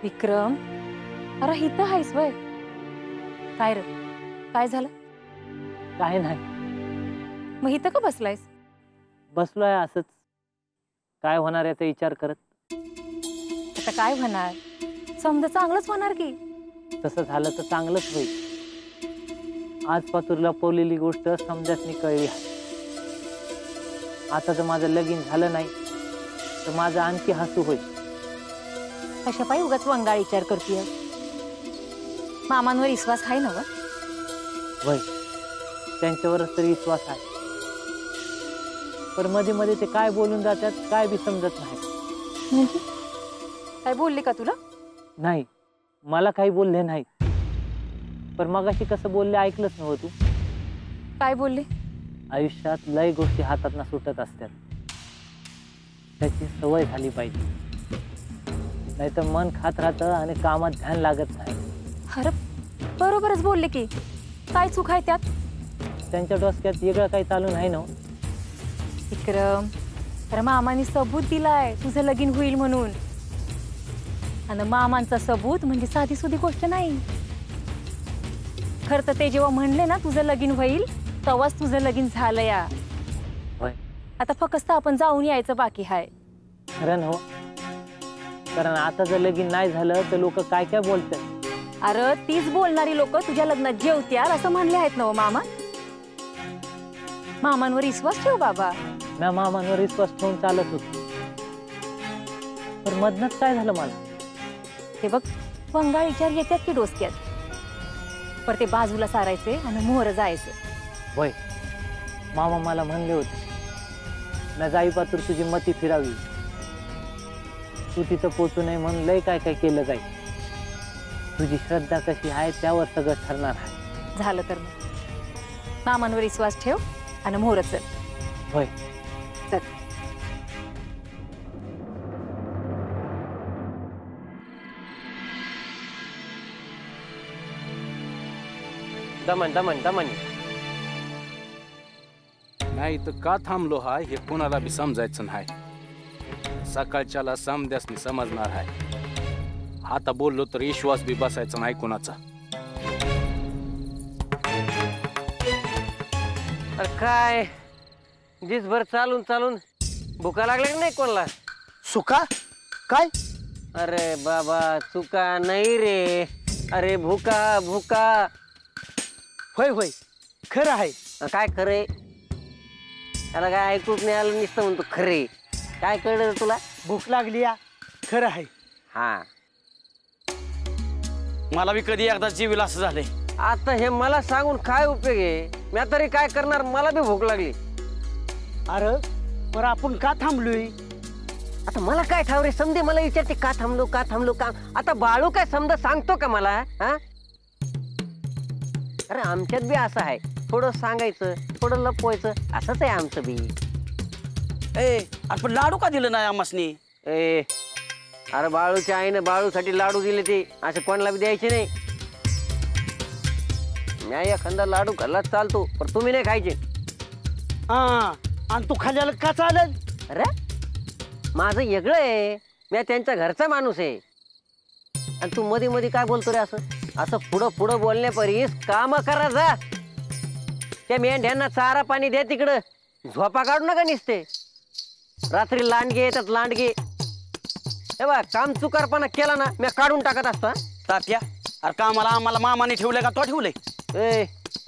विक्रम, अरे इथं आहेस वय? काय रे, काय झालं? काय नाही, मग इथं का बसलायस? बसलोय असंच. काय होणार याचा विचार करत. आता काय होणार? समजा चांगलंच होणार की. तसं झालं तर चांगलंच होईल. आज पातूरला लपवलेली गोष्ट समजासनी कळली. आता जर माझं लगीन झालं नाही तर माझं आणखी हसू होईल. कशा पायी उगाच वंगाळ विचार करतीय? मामांवर विश्वास आहे ना व? वय, त्यांच्यावरच तरी विश्वास आहे. पण मध्ये मध्ये ते काय बोलून जातात काय बी समजत नाही. म्हणजे काय बोलले का तुला? नाही, मला काही बोलले नाही. पण मगाशी कसं बोलले ऐकलंच नव्हतं तू? काय बोलले? आयुष्यात लय गोष्टी हातातनं सुटत असतात, त्याची सवय झाली पाहिजे. नाहीतर मन खात राहतं आणि कामात ध्यान लागत नाही. अरे बरोबरच बोलले की. काय चूक आहे त्यात? त्यांच्या डोसक्यात वेगळं काही चालू नाही ना. विक्रम, अरे मामाने सबूत दिलाय तुझं लगीन होईल म्हणून. आणि मामांचा सबूत म्हणजे साधी सुधी गोष्ट नाही. खरं तर ते जेव्हा म्हणले ना तुझं लगीन होईल तेव्हाच तुझं लगीन झालं या. होय, आता फक्त आपण जाऊन यायचं बाकी आहे. खरं हो. कारण आता जर लगीन नाही झालं तर लोक काय काय बोलतात. अरे तीच बोलणारी लोक तुझ्या लग्नात जेवत्याल असं म्हणले आहेत ना मामा. मामांवर विश्वास ठेव बाबा. मी मामांवर विश्वास ठेवून चालत होतो, पण मधनच काय झालं मला. ते बघ, वंगाळ विचार येतात की डोसक्यात. पर ते बाजूला सारायचे आणि मोहर जायचं. होय, मामा मला म्हणले होते ना, जाई पातूर तुझी मती फिरावी, तू तिथं पोचू नये म्हणून लय काय काय केलं जाईल. तुझी श्रद्धा कशी आहे त्यावर सगळं ठरणार आहे. झालं तर मग मामांवर विश्वास ठेव आणि मोहर चल. होय, चल. दमन दमन दमन. नाही तर का थांबलो हा हे कोणाला बी समजायचं नाही. सकाळच्याला समद्यासनी समजणार आहे. आता बोललो तर विश्वास बी बसायचा नाही कोणाचा. अरे काय दिसभर चालून चालून भुका लागल्या नाही कोणाला? सुका काय? अरे बाबा चुका नाही रे. अरे भुका भुका. होय होय, खरं आहे. काय खरे? त्याला काय ऐकूच नाही आलं, नुसतं म्हणतो खरे. काय कळलं रे तुला? भूक लागली या. खरं आहे. हा, मला बी कधी एकदा जीविल असं झाले. आता हे मला सांगून काय उपयोग आहे? मी तरी काय करणार? मला बी भूक लागली. अरे पर आपण का थांबलोय? आता मला काय ठाव रे? समजे मला विचारते का थांबलो का थांबलो का. आता बाळू काय समजा सांगतो का मला? हा, अरे आमच्यात बी असं आहे, थोडं सांगायचं थोडं लपवायचं, असंच आहे आमचं बी. आपण लाडू का दिलं नाही आम्हासनी? ए अरे बाळूच्या आईनं बाळूसाठी लाडू दिले, ते असे कोणाला बी द्यायचे नाही. मी एखादा लाडू खाल्ला चालतो, पण तुम्ही नाही खायचे. हा, आणि तू खाल्ल्याला का चालेल? अरे माझं वेगळं आहे, मी त्यांच्या घरचा माणूस आहे. आणि तू मध्ये मध्ये काय बोलतो रे? असं पुढं पुढं बोलण्यापरीस काम करा जा. त्या मेंढ्यांना चारा पाणी द्या, तिकडं झोपा काढू नका निसते. रात्री लांडगे येतात लांडगे. हे बघ, काम चुकारपणा केला ना मी काढून टाकत असतो. तात्या, अरे कामाला आम्हाला मामाने ठेवलंय का तो ठेवलंय? ए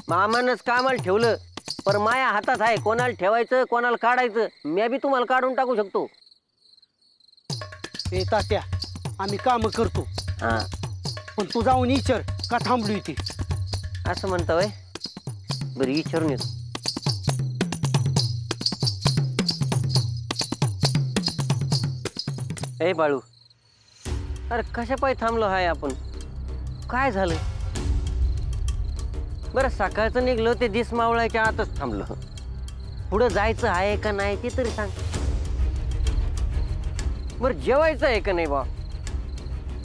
मामानंच कामाला ठेवलं, पण माया हातात आहे कोणाला ठेवायचं कोणाला काढायचं. मी बी तुम्हाला काढून टाकू शकतो. ए तात्या, आम्ही काम करतो. हा, पण तू जाऊन विचार का थांबलोय ते. असं म्हणता वय? बरं विचारून येतो. ए बाळू, अरे कशा पायी थांबलो हाय आपण? काय झालं? बरं सकाळचं निघलो ते दिस मावळायच्या आतच थांबलो. पुढं जायचं आहे का नाही ते तरी सांग. बरं जेवायचं आहे का नाही बा?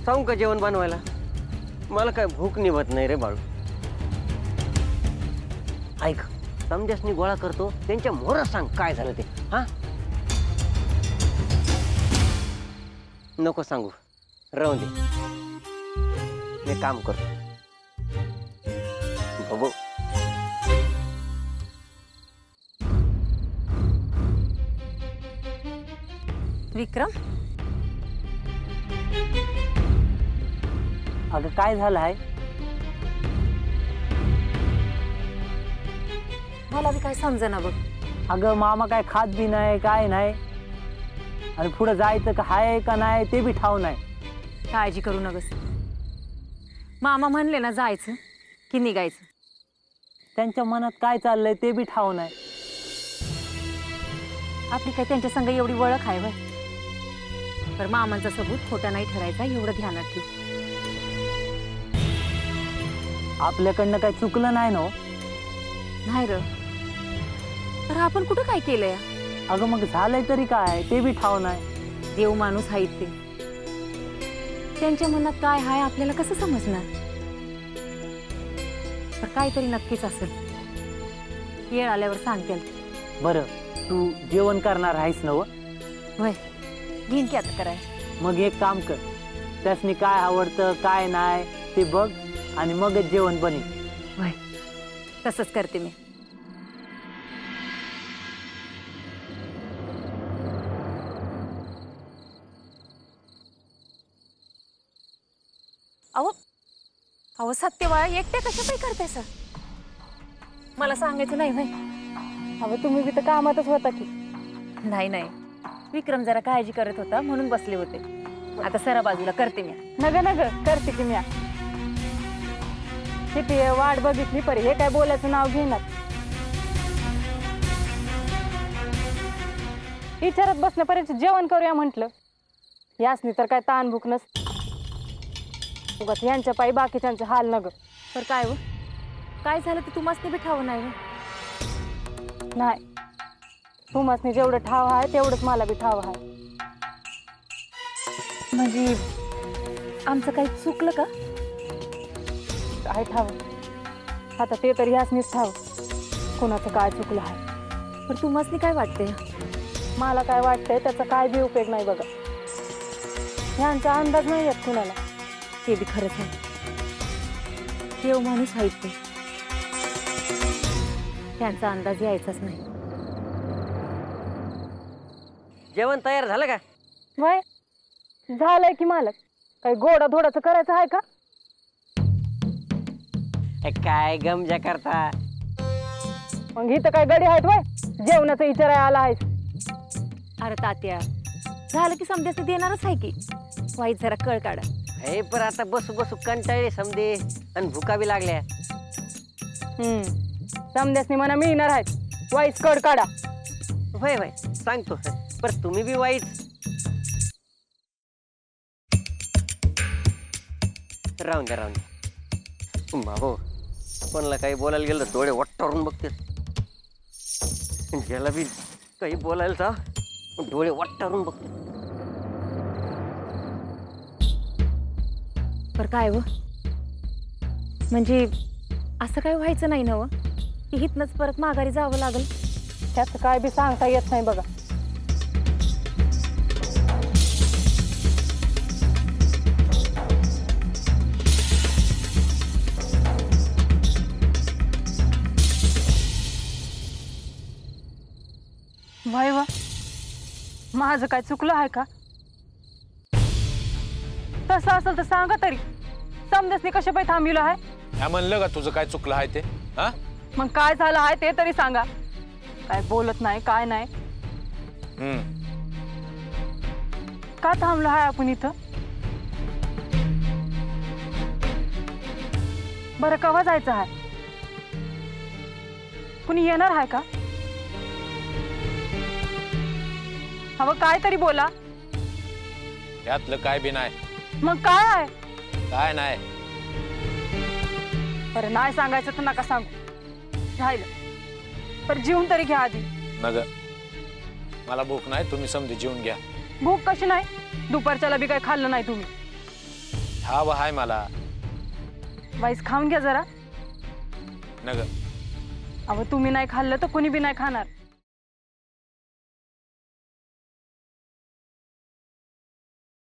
सांगू का जेवण बनवायला? मला काय भूक निभत नाही रे बाळू. ऐक, समजासनी गोळा करतो, त्यांच्या मोहर सांग काय झालं ते. हा, नको सांगू, राहून दे, मी काम करतो. बाबू विक्रम, अगं काय झालं आहे? मला बी काय समजेना बघ. अगं मामा काय खात बी नाही काय नाही, आणि पुढे जायचं का आहे का नाही ते बी ठाव नाही. काळजी करू नगस. मामा म्हणले ना जायचं की निघायचं. त्यांच्या मनात काय चाललंय ते बी ठाव नाही. आपली काय त्यांच्या संग एवढी ओळख आहे वय? तर मामांचा सबूत खोटा नाही ठरायचा एवढं ध्यानात ठेव. आपल्याकडनं काय चुकलं नाही ना हो? नाही र, तर आपण कुठं काय केलंय? अगं मग झालंय तरी काय ते बी ठाव नाही. देव माणूस आहेत ते, त्यांच्या मनात काय आहे आपल्याला कसं समजणार? तर काहीतरी नक्कीच असेल. वेळ आल्यावर सांगतील. बरं तू जेवण करणार आहेस ना? वय घेईन की आता कराय. मग एक काम कर, त्यासनी काय आवडतं काय नाही ते बघ आणि मगच जेवण बनी. वय तसंच करते मी. अहो अहो सत्यवाळा एकट्या कशा काही करताय सर? मला सांगायचं नाही भाई. अहो तुम्ही बी तर कामातच होता की. नाही नाही, विक्रम जरा काळजी करत होता म्हणून बसले होते. आता सरा बाजूला करते मी. नग नग करते की म्या. किती वाट बघितली परी, हे काय बोलायचं नाव घेणार. विचारत बसण्यापर्यंत जेवण करूया म्हटलं. यासनी तर काय ताण भूक नसते. उगाच यांच्या पायी बाकीच्यांचे हाल नग. तर काय हो, काय झालं ते तुम्हाला बी ठाव नाही हो? नाही, तुम्हासनी जेवढं ठाव आहे तेवढंच मला बी ठाव आहे. म्हणजे आमचं काही चुकलं का? काय ठाव आता ते तरी ह्यासनीच ठाव कोणाचं काय चुकलं आहे. पण तुम्हाला काय वाटते? मला काय वाटतंय त्याचा काय बी उपयोग नाही बघा. ह्यांचा अंदाज नाही येत कुणाला. ते बी खरंच आहे. देव माणूस आहेत ते, त्यांचा अंदाज यायचाच नाही. जेवण तयार झालं का? वय झालंय की मालक. काही गोडा धोडाचं करायचं आहे का? काय गमजा करता? मग इथं काय गडी आहेत वय जेवणाचं विचारायला आला आहेस? अरे तात्या, झालं की समजायचं देणारच आहे की. वाईट जरा कळ काढा. हे पण आता बसू बसू कंटाळले समजे आणि भुका बी लागल्या. समद्यासनी म्हणा मिळणार आहेत. वाईस कड काढा. होय होय सांगतो. पर तुम्ही बी वाईट. राहून द्या राहून द्या. भाऊ कोणाला काही बोलायला गेलं तर डोळे वट्टावरून बघते. ज्याला बी काही बोलायला जा डोळे वट्टावरून बघते. पर काय हो, म्हणजे असं काय व्हायचं नाही ना हो की हितनंच परत माघारी जावं लागल? त्याचं काय बी सांगता येत नाही बघा. वाय वा, माझं काय चुकलं आहे का? तसं असेल तर सांगा तरी. समजसनी कशा पाय थांबविलं आहे? काय म्हणलं का तुझं काय चुकलं आहे ते? हा मग काय झालं आहे ते तरी सांगा. काय बोलत नाही काय नाही. का थांबलो आहे आपण इथं? बरं केव्हा जायचं आहे? कुणी येणार आहे का? हवं काय तरी बोला. यातलं काय बी नाही. मग काय आहे? काय नाही. बरं नाही सांगायचं तर नका सांगू. राहिलं पण जेवून तरी घ्या आधी. नग मला भूक नाही, तुम्ही समजे जेवून घ्या. भूक कशी नाही? दुपारच्याला बी काय खाल्लं नाही तुम्ही. हवं हाय मला. वाईस खाऊन घ्या जरा. नग अहो तुम्ही नाही खाल्लं तर कोणी बी नाही खाणार.